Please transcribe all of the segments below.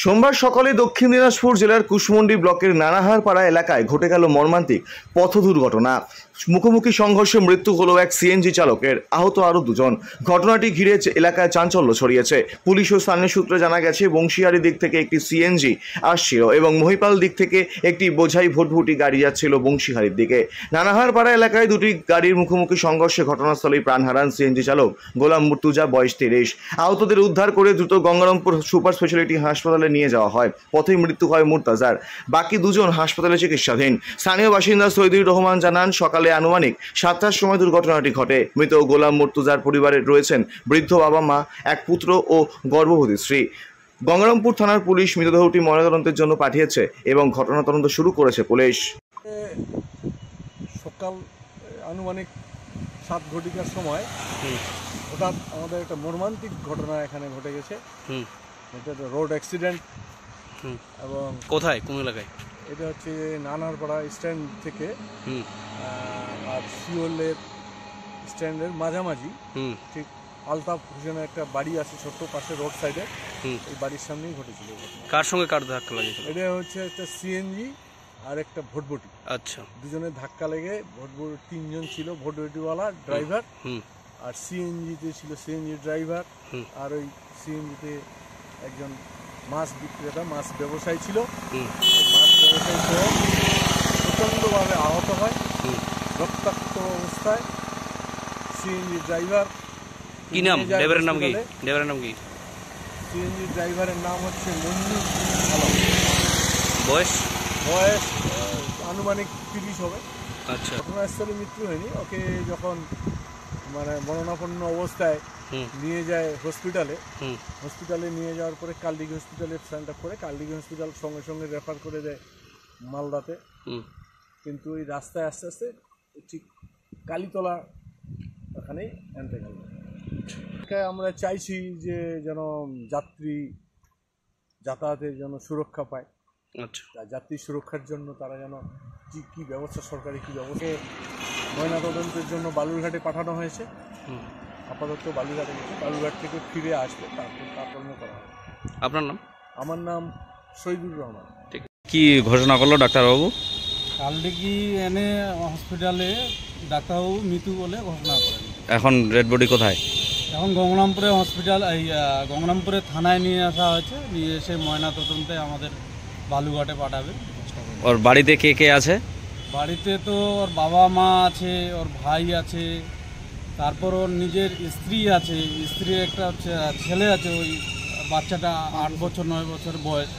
সোমবার সকালে দক্ষিণ দিনাজপুর জেলার কুশমন্ডি ব্লকের নানাহারপাড়া এলাকায় ঘটে গেল মর্মান্তিক পথ দুর্ঘটনা। মুখোমুখি সংঘর্ষে মৃত্যু হলো এক সিএনজি চালকের, আহত আরও দুজন। ঘটনাটি ঘিরে এলাকায় চাঞ্চল্য ছড়িয়েছে। পুলিশ ও স্থানীয় সূত্রে জানা গেছে, বংশীহারি দিক থেকে একটি সিএনজি আসছিল এবং মহিপাল দিক থেকে একটি বোঝাই ভটভটি গাড়ি যাচ্ছিল বংশীহারির দিকে। নানাহারপাড়া এলাকায় দুটি গাড়ির মুখোমুখি সংঘর্ষে ঘটনাস্থলেই প্রাণ হারান সিএনজি চালক গোলাম মুর্তুজা, বয়স 30। আহতদের উদ্ধার করে দ্রুত গঙ্গারামপুর সুপার স্পেশালিটি হাসপাতালে নিয়ে যাওয়া হয়। পথেই মৃত্যু হয় মুর্তাজার। বাকি দুজন হাসপাতালে চিকিৎসাধীন। স্থানীয় বাসিন্দা সৈয়দুর রহমান জানান, সকালে আনুমানিক 7টার সময় দুর্ঘটনাটি ঘটে। মৃত গোলাম মুর্তুজার পরিবারে রয়েছেন বৃদ্ধ বাবা মা, এক পুত্র ও গর্ভবতী স্ত্রী। গঙ্গারামপুর থানার পুলিশ মৃতদেহটি ময়নাতদন্তের জন্য পাঠিয়েছে এবং ঘটনা তদন্ত শুরু করেছে পুলিশ। সকাল আনুমানিক 7 ঘটিকার সময় হঠাৎ আমাদের একটা মর্মান্তিক ঘটনা এখানে ঘটে গেছে। এটা রোড অ্যাক্সিডেন্ট। এবং কোথায়, কোন এলাকায়? এটা হচ্ছে নানারপাড়া স্ট্যান্ড থেকে আর শিওলের স্ট্যান্ডের মাঝামাঝি, ঠিক আলতাফ হোসেনের একটা বাড়ি আছে ছোট্ট পাশে রোড সাইডে, এই বাড়ির সামনেই ঘটেছিল। কার সঙ্গে কার ধাক্কা লাগিয়েছিল? এটা হচ্ছে একটা সিএনজি আর একটা ভটভটি। আচ্ছা, দুজনের ধাক্কা লেগে ভটভটি 3 জন ছিল, ভটভটিওয়ালা ড্রাইভার আর সিএনজিতে ছিল সিএনজি ড্রাইভার, আর ওই সিএনজিতে একজন মাছ বিক্রেতা, মাছ ব্যবসায়ী ছিল। মাছ ব্যবসায়ী সহ প্রচণ্ডভাবে আহত হয়, রক্তাক্ত অবস্থায়। সিএনজি ড্রাইভার কি নাম? ড্রাইভারের নাম কি? ড্রাইভারের নাম কি? সিএনজি ড্রাইভারের নাম হচ্ছে মঞ্জুর আলম। বয়স আনুমানিক 30 হবে। আচ্ছা, ঘটনাস্থলে মৃত্যু হয়নি। ওকে যখন মানে মরণাপন্ন অবস্থায় নিয়ে যায় হসপিটালে নিয়ে যাওয়ার পরে কালদিঘি হসপিটালে সাইন আপ করে, কালদিঘি হসপিটাল সঙ্গে সঙ্গে রেফার করে দেয় মালদাতে। কিন্তু ওই রাস্তায় আস্তে আস্তে ঠিক কালীতলা ওখানেই এনতে গেল। আমরা চাইছি যে যেন যাত্রী যাতায়াতের জন্য সুরক্ষা পায়। আচ্ছা, যাত্রী সুরক্ষার জন্য তারা যেন কী ব্যবস্থা, সরকারি কী ব্যবস্থা, ময়নাতদন্তের জন্য বালুরঘাটে পাঠানো হয়েছে। আপাতত বালুরঘাটে গেছে, বালুরঘাট থেকে ফিরে আসবে, তারপর কাজকর্ম করা হবে। আপনার নাম? আমার নাম সৈয়দুর রহমান। ঠিক। কি ঘোষণা করলো ডাক্তারবাবু? কালদিঘি এনে হসপিটালে ডাক্তারবাবু মৃত্যু বলে ঘোষণা করেন। এখন ডেড বডি কোথায়? এখন গঙ্গারামপুরে হসপিটাল, গঙ্গারামপুরে থানায় নিয়ে আসা হয়েছে। নিয়ে এসে ময়নাতদন্তে আমাদের বালুঘাটে পাঠাবে। ওর বাড়িতে কে কে আছে? বাড়িতে তো ওর বাবা মা আছে, ওর ভাই আছে, তারপর ওর নিজের স্ত্রী আছে, স্ত্রীর একটা ছেলে আছে, ওই বাচ্চাটা 8 বছর 9 বছর বয়স।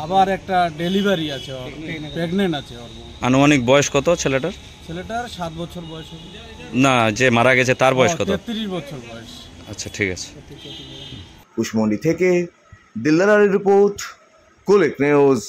আবার একটা ডেলিভারি আছে, ওর প্রেগনেন্ট আছে। ওর আনুমানিক বয়স কত ছেলেটার? 7 বছর বয়স। না, যে মারা গেছে তার বয়স কত? 33 বছর বয়স। আচ্ছা, ঠিক আছে। কুশমন্ডি থেকে দিলদারের রিপোর্ট, কুলিক নিউজ।